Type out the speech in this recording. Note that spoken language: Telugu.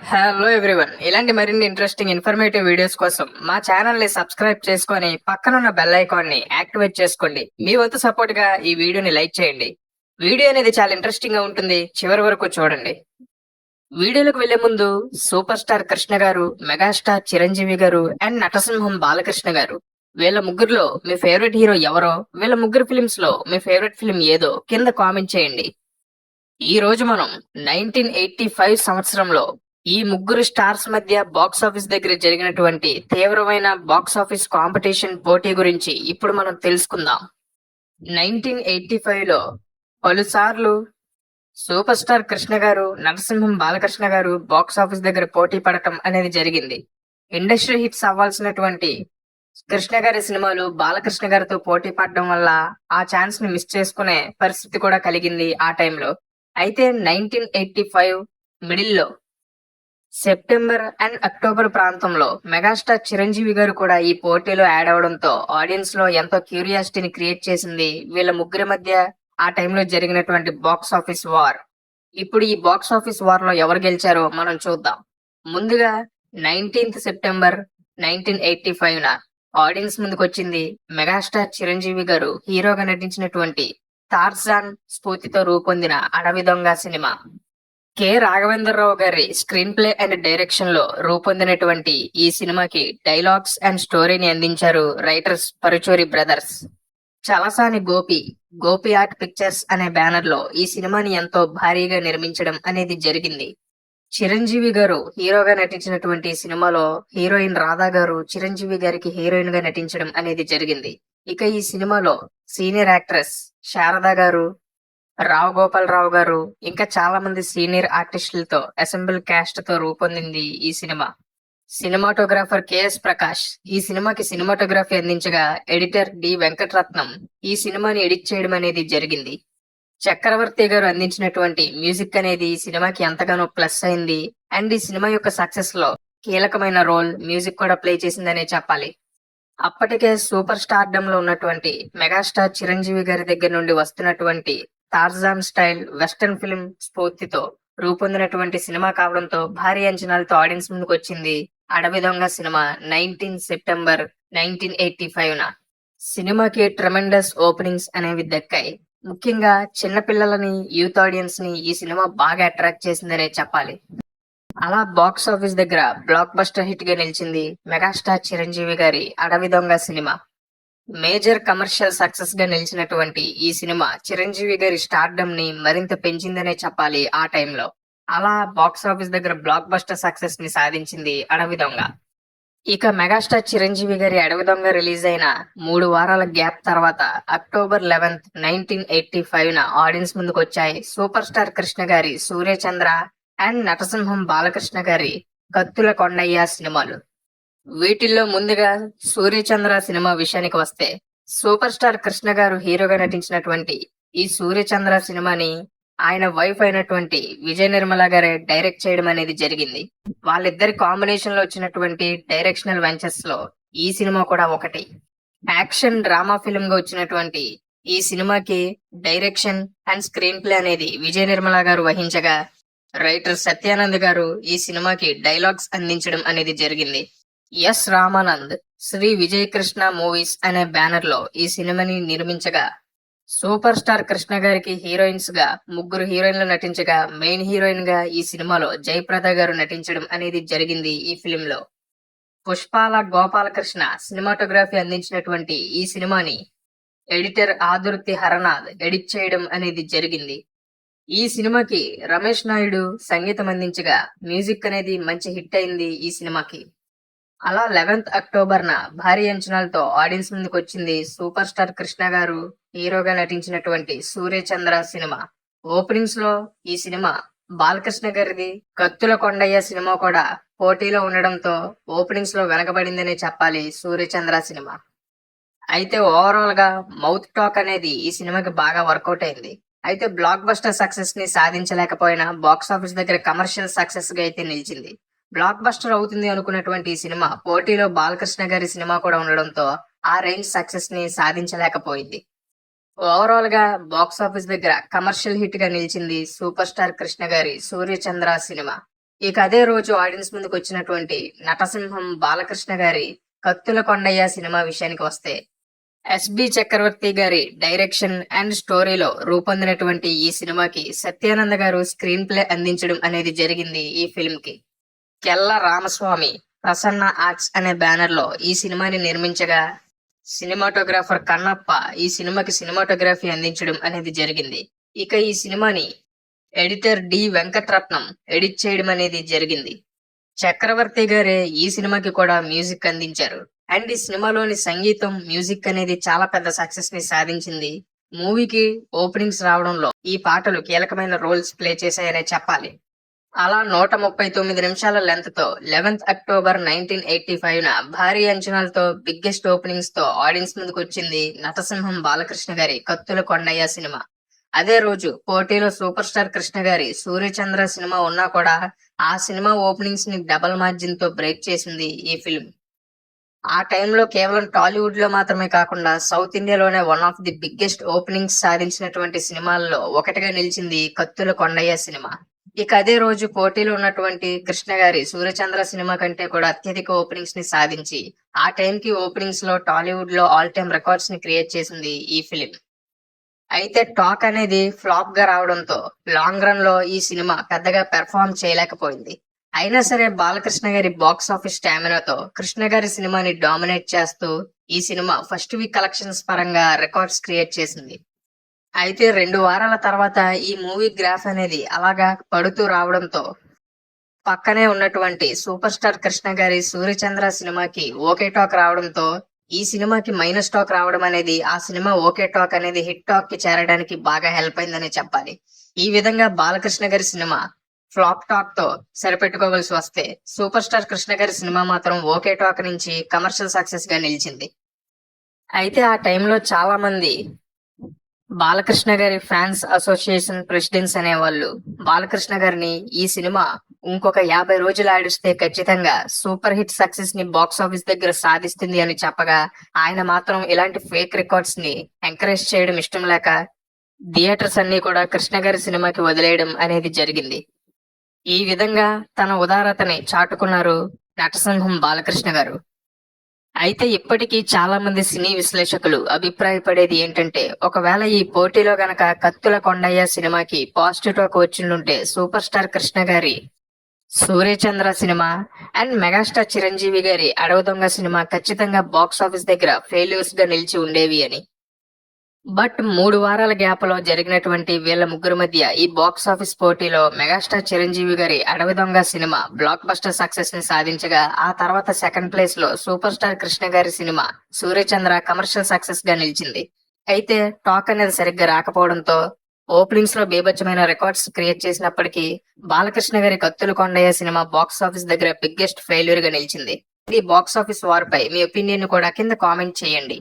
హలో ఎవ్రీవన్, ఇలాంటి మరిన్ని ఇంట్రెస్టింగ్ ఇన్ఫర్మేటివ్ వీడియోస్ కోసం మా ఛానల్ ని సబ్స్క్రైబ్ చేసుకొని పక్కనున్న బెల్ ఐకాన్ ని యాక్టివేట్ చేసుకోండి. మీ వంతు సపోర్ట్ గా ఈ వీడియోని లైక్ చేయండి. వీడియో అనేది చాలా ఇంట్రెస్టింగ్ గా ఉంటుంది, చివరి వరకు చూడండి. వీడియోలకు వెళ్లే ముందు సూపర్ స్టార్ కృష్ణ గారు, మెగాస్టార్ చిరంజీవి గారు అండ్ నటసింహం బాలకృష్ణ గారు, వీళ్ళ ముగ్గురులో మీ ఫేవరెట్ హీరో ఎవరో, వీళ్ళ ముగ్గురు ఫిలిమ్స్ లో మీ ఫేవరెట్ ఫిలిం ఏదో కింద కామెంట్ చేయండి. ఈ రోజు మనం 1985 సంవత్సరంలో ఈ ముగ్గురు స్టార్స్ మధ్య బాక్స్ ఆఫీస్ దగ్గర జరిగినటువంటి తీవ్రమైన బాక్స్ ఆఫీస్ కాంపిటీషన్ పోటీ గురించి ఇప్పుడు మనం తెలుసుకుందాం. 1985లో పలుసార్లు సూపర్ స్టార్ కృష్ణ గారు, నరసింహం బాలకృష్ణ గారు బాక్స్ ఆఫీస్ దగ్గర పోటీ పడటం అనేది జరిగింది. ఇండస్ట్రీ హిట్స్ అవ్వాల్సినటువంటి కృష్ణ గారి సినిమాలు బాలకృష్ణ గారితో పోటీ పడడం వల్ల ఆ ఛాన్స్ ని మిస్ చేసుకునే పరిస్థితి కూడా కలిగింది ఆ టైంలో. అయితే 1985 మిడిల్లో సెప్టెంబర్ అండ్ అక్టోబర్ ప్రాంతంలో మెగాస్టార్ చిరంజీవి గారు కూడా ఈ పోటీలో యాడ్ అవడంతో ఆడియన్స్ లో ఎంతో క్యూరియాసిటీని క్రియేట్ చేసింది వీళ్ళ ముగ్గురి మధ్య ఆ టైంలో జరిగినటువంటి బాక్స్ ఆఫీస్ వార్. ఇప్పుడు ఈ బాక్స్ ఆఫీస్ వార్ లో ఎవరు గెలిచారో మనం చూద్దాం. ముందుగా 19th సెప్టెంబర్ 1985న ఆడియన్స్ ముందుకు వచ్చింది మెగాస్టార్ చిరంజీవి గారు హీరోగా నటించినటువంటి టార్జాన్ స్ఫూర్తితో రూపొందిన అడవి దొంగ సినిమా. కె రాఘవేంద్రరావు గారి స్క్రీన్ ప్లే అండ్ డైరెక్షన్ లో రూపొందినటువంటి ఈ సినిమాకి డైలాగ్స్ అండ్ స్టోరీని అందించారు writers Paruchuri brothers. Chalasani Gopi art pictures అనే బ్యానర్ లో ఈ సినిమాని ఎంతో భారీగా నిర్మించడం అనేది జరిగింది. చిరంజీవి గారు హీరోగా నటించినటువంటి సినిమాలో హీరోయిన్ రాధా గారు చిరంజీవి గారికి హీరోయిన్ గా నటించడం అనేది జరిగింది. ఇక ఈ సినిమాలో సీనియర్ యాక్ట్రెస్ శారదా గారు, రావు గోపాలరావు గారు ఇంకా చాలా మంది సీనియర్ ఆర్టిస్టులతో అసెంబ్ల్ క్యాస్ట్ తో రూపొందింది ఈ సినిమా. సినిమాటోగ్రాఫర్ కెఎస్ ప్రకాష్ ఈ సినిమాకి సినిమాటోగ్రఫీ అందించగా ఎడిటర్ డి వెంకటరత్నం ఈ సినిమాని ఎడిట్ చేయడం అనేది జరిగింది. చక్రవర్తి గారు అందించినటువంటి మ్యూజిక్ అనేది ఈ సినిమాకి ఎంతగానో ప్లస్ అయింది అండ్ ఈ సినిమా యొక్క సక్సెస్ లో కీలకమైన రోల్ మ్యూజిక్ కూడా ప్లే చేసిందనే చెప్పాలి. అప్పటికే సూపర్ స్టార్డమ్ లో ఉన్నటువంటి మెగాస్టార్ చిరంజీవి గారి దగ్గర నుండి వస్తున్నటువంటి టార్జాన్ స్టైల్ వెస్టర్న్ ఫిల్మ్ స్ఫూర్తితో రూపొందినటువంటి సినిమా కావడంతో భారీ అంచనాలతో ఆడియన్స్ ముందుకు వచ్చింది అడవి దొంగ సినిమా 19 సెప్టెంబర్ 1985న. సినిమాకి ట్రెమెండస్ ఓపెనింగ్స్ అనేవి దక్కాయి. ముఖ్యంగా చిన్న పిల్లలని, యూత్ ఆడియన్స్ ని ఈ సినిమా బాగా అట్రాక్ట్ చేసిందనే చెప్పాలి. అలా బాక్స్ ఆఫీస్ దగ్గర బ్లాక్ బస్టర్ హిట్ గా నిలిచింది మెగాస్టార్ చిరంజీవి గారి అడవి దొంగ సినిమా. మేజర్ కమర్షియల్ సక్సెస్ గా నిలిచినటువంటి ఈ సినిమా చిరంజీవి గారి స్టార్డమ్ ని మరింత పెంచిందనే చెప్పాలి ఆ టైంలో. అలా బాక్స్ ఆఫీస్ దగ్గర బ్లాక్ బస్టర్ సక్సెస్ ని సాధించింది అడవి దొంగ. ఇక మెగాస్టార్ చిరంజీవి గారి అడవి దొంగ రిలీజ్ అయిన 3 వారాల గ్యాప్ తర్వాత అక్టోబర్ 11th 1985న ఆడియన్స్ ముందుకు వచ్చాయి సూపర్ స్టార్ కృష్ణ గారి సూర్యచంద్ర అండ్ నటసింహం బాలకృష్ణ గారి కత్తుల కొండయ్య సినిమాలు. వీటిల్లో ముందుగా సూర్యచంద్ర సినిమా విషయానికి వస్తే సూపర్ స్టార్ కృష్ణ గారు హీరోగా నటించినటువంటి ఈ సూర్యచంద్ర సినిమాని ఆయన వైఫ్ అయినటువంటి విజయ నిర్మల గారే డైరెక్ట్ చేయడం అనేది జరిగింది. వాళ్ళిద్దరి కాంబినేషన్ లో వచ్చినటువంటి డైరెక్షనల్ వెంచర్స్ లో ఈ సినిమా కూడా ఒకటి. యాక్షన్ డ్రామా ఫిల్మ్ గా వచ్చినటువంటి ఈ సినిమాకి డైరెక్షన్ అండ్ స్క్రీన్ ప్లే అనేది విజయ నిర్మల గారు వహించగా రైటర్ సత్యానంద్ గారు ఈ సినిమాకి డైలాగ్స్ అందించడం అనేది జరిగింది. ఎస్ రామానంద్ శ్రీ విజయ్ కృష్ణ మూవీస్ అనే బ్యానర్ లో ఈ సినిమాని నిర్మించగా సూపర్ స్టార్ కృష్ణ గారికి హీరోయిన్స్ గా ముగ్గురు హీరోయిన్లు నటించగా మెయిన్ హీరోయిన్ గా ఈ సినిమాలో జయప్రద గారు నటించడం అనేది జరిగింది. ఈ ఫిలిం లో పుష్పాల గోపాలకృష్ణ సినిమాటోగ్రఫీ అందించినటువంటి ఈ సినిమాని ఎడిటర్ ఆదుర్తి హరనాథ్ ఎడిట్ చేయడం అనేది జరిగింది. ఈ సినిమాకి రమేష్ నాయుడు సంగీతం అందించగా మ్యూజిక్ అనేది మంచి హిట్ అయింది ఈ సినిమాకి. అలా 11th అక్టోబర్న భారీ అంచనాలతో ఆడియన్స్ ముందుకు వచ్చింది సూపర్ స్టార్ కృష్ణ గారు హీరోగా నటించినటువంటి సూర్యచంద్ర సినిమా. ఓపెనింగ్స్ లో ఈ సినిమా బాలకృష్ణ గారిది కత్తుల కొండయ్య సినిమా కూడా పోటీలో ఉండడంతో ఓపెనింగ్స్ లో వెనకబడిందనే చెప్పాలి సూర్యచంద్ర సినిమా. అయితే ఓవరాల్ గా మౌత్ టాక్ అనేది ఈ సినిమాకి బాగా వర్కౌట్ అయింది. అయితే బ్లాక్ బస్టర్ సక్సెస్ ని సాధించలేకపోయినా బాక్స్ ఆఫీస్ దగ్గర కమర్షియల్ సక్సెస్ గా అయితే నిలిచింది. బ్లాక్ బస్టర్ అవుతుంది అనుకున్నటువంటి ఈ సినిమా పోటీలో బాలకృష్ణ గారి సినిమా కూడా ఉండడంతో ఆ రేంజ్ సక్సెస్ ని సాధించలేకపోయింది. ఓవరాల్ గా బాక్స్ ఆఫీస్ దగ్గర కమర్షియల్ హిట్ గా నిలిచింది సూపర్ స్టార్ కృష్ణ గారి సూర్యచంద్ర సినిమా. ఇక అదే రోజు ఆడియన్స్ ముందుకు వచ్చినటువంటి నటసింహం బాలకృష్ణ గారి కత్తుల కొండయ్య సినిమా విషయానికి వస్తే, ఎస్బి చక్రవర్తి గారి డైరెక్షన్ అండ్ స్టోరీలో రూపొందినటువంటి ఈ సినిమాకి సత్యానంద గారు స్క్రీన్ ప్లే అందించడం అనేది జరిగింది. ఈ ఫిల్మ్ కి కెల్ల రామస్వామి ప్రసన్న ఆర్ట్స్ అనే బ్యానర్ లో ఈ సినిమాని నిర్మించగా, సినిమాటోగ్రాఫర్ కన్నప్ప ఈ సినిమాకి సినిమాటోగ్రఫీ అందించడం అనేది జరిగింది. ఇక ఈ సినిమాని ఎడిటర్ డి వెంకటరత్నం ఎడిట్ చేయడం అనేది జరిగింది. చక్రవర్తి గారే ఈ సినిమాకి కూడా మ్యూజిక్ అందించారు. అండ్ ఈ సినిమాలోని సంగీతం, మ్యూజిక్ అనేది చాలా పెద్ద సక్సెస్ ని సాధించింది. మూవీకి ఓపెనింగ్స్ రావడంలో ఈ పాటలు కీలకమైన రోల్స్ ప్లే చేశాయనే చెప్పాలి. అలా 139 నిమిషాల లెంత్ తో 11th అక్టోబర్ 1985 భారీ అంచనాలతో బిగ్గెస్ట్ ఓపెనింగ్స్ తో ఆడియన్స్ ముందుకు వచ్చింది నటసింహం బాలకృష్ణ గారి కత్తుల కొండయ్య సినిమా. అదే రోజు పోటీలో సూపర్ స్టార్ కృష్ణ గారి సూర్యచంద్ర సినిమా ఉన్నా కూడా ఆ సినిమా ఓపెనింగ్స్ ని డబల్ మార్జిన్ తో బ్రేక్ చేసింది ఈ ఫిల్మ్. ఆ టైంలో కేవలం టాలీవుడ్ లో మాత్రమే కాకుండా సౌత్ ఇండియాలోనే one of the biggest openings సాధించినటువంటి సినిమాల్లో ఒకటిగా నిలిచింది కత్తుల కొండయ్య సినిమా. ఇక అదే రోజు పోటీలో ఉన్నటువంటి కృష్ణ గారి సూర్యచంద్ర సినిమా కంటే కూడా అత్యధిక ఓపెనింగ్స్ ని సాధించి ఆ టైంకి ఓపెనింగ్స్ లో టాలీవుడ్ లో ఆల్ టైమ్ రికార్డ్స్ ని క్రియేట్ చేసింది ఈ ఫిలిం. అయితే టాక్ అనేది ఫ్లాప్ గా రావడంతో లాంగ్ రన్ లో ఈ సినిమా పెద్దగా పెర్ఫార్మ్ చేయలేకపోయింది. అయినా సరే బాలకృష్ణ గారి బాక్స్ ఆఫీస్ స్టామినాతో కృష్ణ గారి సినిమాని డామినేట్ చేస్తూ ఈ సినిమా ఫస్ట్ వీక్ కలెక్షన్స్ పరంగా రికార్డ్స్ క్రియేట్ చేసింది. అయితే 2 వారాల తర్వాత ఈ మూవీ గ్రాఫ్ అనేది అలాగా పడుతూ రావడంతో పక్కనే ఉన్నటువంటి సూపర్ స్టార్ కృష్ణ గారి సూర్యచంద్ర సినిమాకి ఓకే టాక్ రావడంతో ఈ సినిమాకి మైనస్ టాక్ రావడం అనేది ఆ సినిమా ఓకే టాక్ అనేది హిట్ టాక్ కి చేరడానికి బాగా హెల్ప్ అయిందని చెప్పాలి. ఈ విధంగా బాలకృష్ణ గారి సినిమా ఫ్లాప్ టాక్ తో సరిపెట్టుకోవాల్సి వస్తే సూపర్ స్టార్ కృష్ణ గారి సినిమా మాత్రం ఓకే టాక్ నుంచి కమర్షియల్ సక్సెస్ గా నిలిచింది. అయితే ఆ టైంలో చాలా మంది బాలకృష్ణ గారి ఫ్యాన్స్ అసోసియేషన్ ప్రెసిడెంట్స్ అనేవాళ్ళు బాలకృష్ణ గారిని ఈ సినిమా ఇంకొక 50 రోజులు ఆడిస్తే ఖచ్చితంగా సూపర్ హిట్ సక్సెస్ ని బాక్స్ ఆఫీస్ దగ్గర సాధిస్తుంది అని చెప్పగా, ఆయన మాత్రం ఇలాంటి ఫేక్ రికార్డ్స్ ని ఎంకరేజ్ చేయడం ఇష్టం లేక థియేటర్స్ అన్ని కూడా కృష్ణ గారి సినిమాకి వదిలేయడం అనేది జరిగింది. ఈ విధంగా తన ఉదారతని చాటుకున్నారు నటసింహం బాలకృష్ణ గారు. అయితే ఇప్పటికీ చాలా మంది సినీ విశ్లేషకులు అభిప్రాయపడేది ఏంటంటే, ఒకవేళ ఈ పోటీలో గనక కత్తుల కొండయ్య సినిమాకి పాజిటివ్ టాక్ వచ్చిండుంటే సూపర్ స్టార్ కృష్ణ గారి సూర్యచంద్ర సినిమా అండ్ మెగాస్టార్ చిరంజీవి గారి అడవి దొంగ సినిమా ఖచ్చితంగా బాక్స్ ఆఫీస్ దగ్గర ఫెయిల్యూర్స్ గా నిలిచి ఉండేవి అని. బట్ 3 వారాల గ్యాప్ లో జరిగినటువంటి వీళ్ళ ముగ్గురు మధ్య ఈ బాక్స్ ఆఫీస్ పోటీలో మెగాస్టార్ చిరంజీవి గారి అడవి దొంగ సినిమా బ్లాక్ బస్టర్ సక్సెస్ ని సాధించగా, ఆ తర్వాత సెకండ్ ప్లేస్ లో సూపర్ స్టార్ కృష్ణ గారి సినిమా సూర్యచంద్ర కమర్షియల్ సక్సెస్ గా నిలిచింది. అయితే టాక్ అనేది సరిగ్గా రాకపోవడంతో ఓపెనింగ్స్ లో బీభత్సమైన రికార్డ్స్ క్రియేట్ చేసినప్పటికీ బాలకృష్ణ గారి కత్తుల కొండయ్య సినిమా బాక్స్ ఆఫీస్ దగ్గర బిగ్గెస్ట్ ఫెయిల్యూర్ గా నిలిచింది. ఈ బాక్స్ ఆఫీస్ వార్ పై మీ ఒపీనియన్ కూడా కింద కామెంట్ చేయండి.